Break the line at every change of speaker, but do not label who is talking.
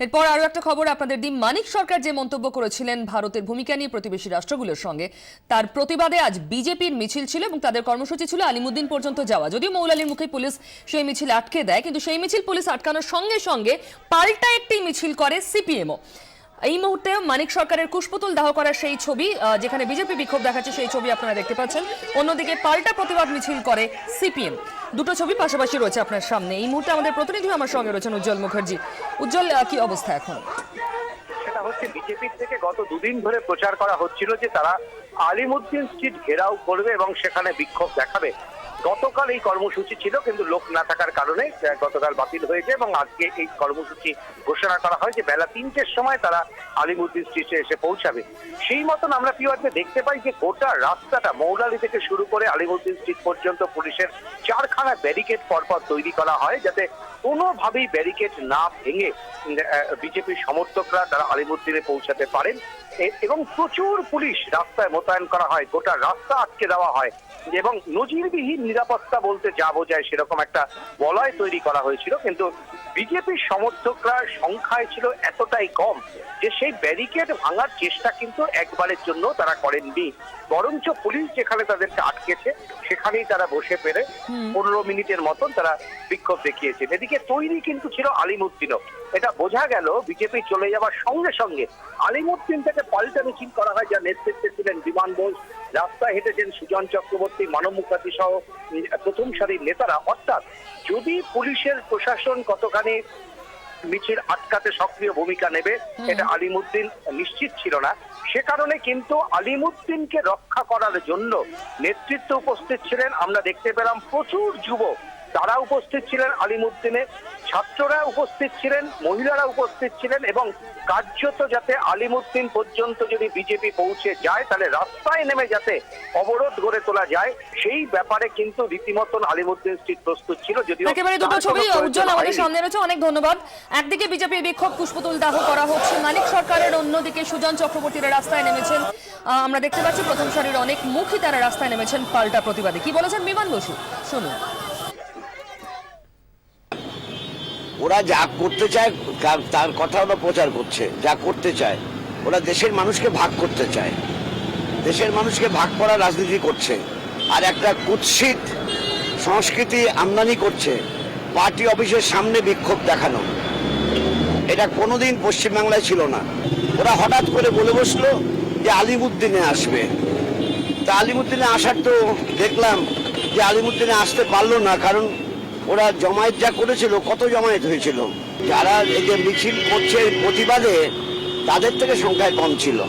এরপর আরো একটা খবর আপনাদের দিন। মানিক সরকার যে মন্তব্য করেছিলেন ভারতের ভূমিকা নিয়ে প্রতিবেশী রাষ্ট্রগুলোর সঙ্গে, তার প্রতিবাদে আজ বিজেপির মিছিল ছিল এবং তাদের কর্মসূচি ছিল আলিমুদ্দিন পর্যন্ত যাওয়া। যদিও মৌলালির মুখে পুলিশ সেই মিছিল আটকে দেয়, কিন্তু সেই মিছিল পুলিশ আটকানোর সঙ্গে সঙ্গে পাল্টা একটি মিছিল করে সিপিএমও। এই মুহূর্তে মানিক সরকারের কুশপুতুল দাহ করার সেই ছবি, যেখানে বিজেপি বিক্ষোভ দেখাচ্ছে, সেই ছবি আপনারা দেখতে পাচ্ছেন। অন্যদিকে পাল্টা প্রতিবাদ মিছিল করে সিপিএম। দুটো ছবি পাশাপাশি রয়েছে আপনার সামনে। এই মুহূর্তে আমাদের প্রতিনিধি আমার সঙ্গে রয়েছেন উজ্জ্বল মুখার্জি। উজ্জ্বল, কি অবস্থা এখন?
সেটা হচ্ছে, বিজেপির থেকে গত দুদিন ধরে প্রচার করা হচ্ছিল যে তারা আলিমুদ্দিন স্ট্রিট ঘেরাও করবে এবং সেখানে বিক্ষোভ দেখাবে। গতকাল এই কর্মসূচি ছিল, কিন্তু লোক না থাকার কারণে গতকাল বাতিল হয়েছে এবং আজকে এই কর্মসূচি ঘোষণা করা হয় যে বেলা 3টের সময় তারা আলিমুদ্দিন স্ট্রিটে এসে পৌঁছাবে। সেই মতন আমরা পিওয়াতে দেখতে পাই যে গোটা রাস্তাটা মৌলালি থেকে শুরু করে আলিমুদ্দিন স্ট্রিট পর্যন্ত পুলিশের 4খানা ব্যারিকেড পরপর তৈরি করা হয়, যাতে কোনোভাবেই ব্যারিকেড না ভেঙে বিজেপির সমর্থকরা তারা আলিমুদ্দিনে পৌঁছাতে পারেন। এবং প্রচুর পুলিশ রাস্তায় মোতায়েন করা হয়, গোটা রাস্তা আটকে দেওয়া হয় এবং নজিরবিহীন নিরাপত্তা বলতে যা বোঝায় সেরকম একটা বলয় তৈরি করা হয়েছিল। কিন্তু বিজেপির সমর্থকরা সংখ্যায় ছিল এতটাই কম যে সেই ব্যারিকেড ভাঙার চেষ্টা কিন্তু একবারের জন্য তারা করেননি, বরঞ্চ পুলিশ যেখানে তাদেরকে আটকেছে সেখানেই তারা বসে পেরে 15 মিনিটের মতন তারা বিক্ষোভ দেখিয়েছেন। এদিকে তৈরি কিন্তু ছিল আলিমুদ্দিনও। এটা বোঝা গেল বিজেপি চলে যাওয়ার সঙ্গে সঙ্গে আলিমুদ্দিন থেকে পাল্টা মিছিল করা হয়, যার নেতৃত্বে ছিলেন বিমান বোস। রাস্তায় হেঁটেছেন সুজন চক্রবর্তী, মানব মুখার্জি সহ প্রথম সারির নেতারা। অর্থাৎ যদি পুলিশের প্রশাসন কতখানি মিছিল আটকাতে সক্রিয় ভূমিকা নেবে এটা আলিমুদ্দিন নিশ্চিত ছিল না। সে কারণে কিন্তু আলিমুদ্দিনকে রক্ষা করার জন্য নেতৃত্ব উপস্থিত ছিলেন। আমরা দেখতে পেলাম প্রচুর যুবক তারা উপস্থিত ছিলেন আলিমুদ্দিনে, ছাত্ররা উপস্থিত ছিলেন, মহিলারা উপস্থিত ছিলেন এবং কার্যত যাতে আলিমুদ্দিন পর্যন্ত যদি বিজেপি পৌঁছে যায় তাহলে রাস্তায় নেমে যাতে অবরোধ গড়ে তোলা যায় সেই ব্যাপারে কিন্তু রীতিমতন আলিমুদ্দিন স্ট্রিট প্রস্তুত ছিল। যদিও
একেবারে দুটো ছবি উজ্জ্বল আমাদের সামনে রয়েছে, অনেক ধন্যবাদ। একদিকে বিজেপির বিক্ষোভ কুশপুতুল দাহ করা হচ্ছে মানিক সরকারের, অন্যদিকে সুজন চক্রবর্তীরা রাস্তায় নেমেছেন। আমরা দেখতে পাচ্ছি প্রথম সারির অনেক মুখী তারা রাস্তায় নেমেছেন পাল্টা প্রতিবাদে। কি বলেছেন বিমান বসু, শুনুন।
ওরা যা করতে চায় তার কথা ওরা প্রচার করছে। যা করতে চায় ওরা দেশের মানুষকে ভাগ করতে চায়, দেশের মানুষকে ভাগ করার রাজনীতি করছে আর একটা কুৎসিত সংস্কৃতি আমদানি করছে। পার্টি অফিসের সামনে বিক্ষোভ দেখানো, এটা কোনোদিন পশ্চিমবাংলায় ছিল না। ওরা হঠাৎ করে বলে বসলো যে আলিমুদ্দিনে আসবে। তা আলিমুদ্দিনে আসার তো দেখলাম যে আলিমুদ্দিনে আসতে পারলো না, কারণ ওরা জমায়েত যা করেছিল, কত জমায়েত হয়েছিল। যারা এই যে মিছিল করছে প্রতিবাদে তাদের থেকে সংখ্যায় কম ছিল।